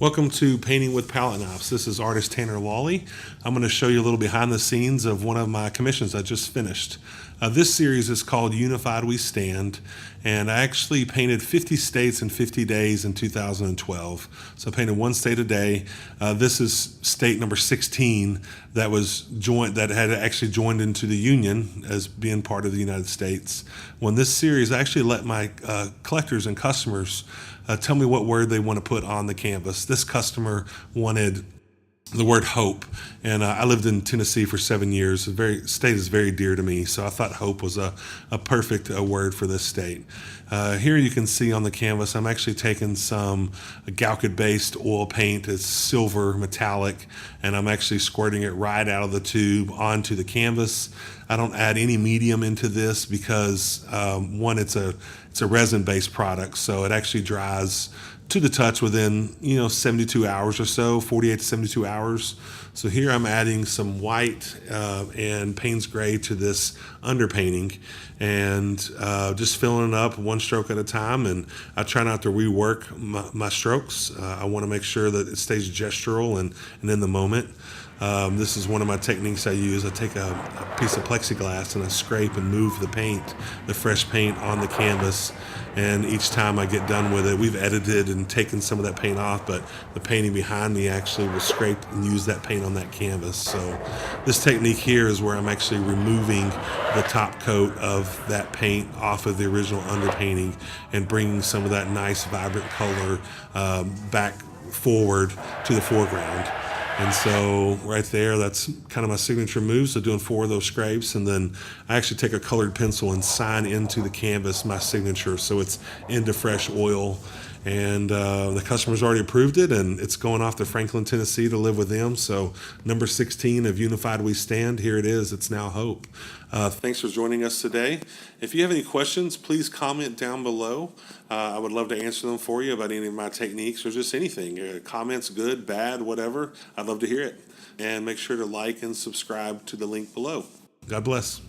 Welcome to Painting with Palette Knives. This is artist Tanner Lawley. I'm going to show you a little behind the scenes of one of my commissions I just finished. This series is called Unified We Stand, and I actually painted 50 states in 50 days in 2012. So I painted one state a day. This is state number 16 that had actually joined into the Union as being part of the United States. When this series, I actually let my collectors and customers tell me what word they want to put on the canvas. This customer wanted the word hope, and I lived in Tennessee for 7 years. The state is very dear to me, so I thought hope was a perfect word for this state. Here you can see on the canvas, I'm actually taking some Galkid-based oil paint. It's silver metallic, and I'm actually squirting it right out of the tube onto the canvas. I don't add any medium into this because one, it's a resin-based product, so it actually dries to the touch within 72 hours or so, 48 to 72 hours. So here I'm adding some white and Payne's gray to this underpainting, and just filling it up one stroke at a time. And I try not to rework my strokes. I want to make sure that it stays gestural and in the moment. This is one of my techniques I use. I take a piece of plexiglass and I scrape and move the fresh paint on the canvas. And each time I get done with it, we've edited and taken some of that paint off, but the painting behind me actually will scrape and use that paint on that canvas. So this technique here is where I'm actually removing the top coat of that paint off of the original underpainting and bringing some of that nice vibrant color back forward to the foreground. And so right there, that's kind of my signature move. So doing 4 of those scrapes, and then I actually take a colored pencil and sign into the canvas my signature, so it's into fresh oil. And the customer's already approved it, and it's going off to Franklin, Tennessee to live with them. So number 16 of Unified We Stand, here it is. It's now hope. Thanks for joining us today. If you have any questions, please comment down below. I would love to answer them for you about any of my techniques or just anything. Comments, good, bad, whatever. I'd love to hear it. And make sure to like and subscribe to the link below. God bless.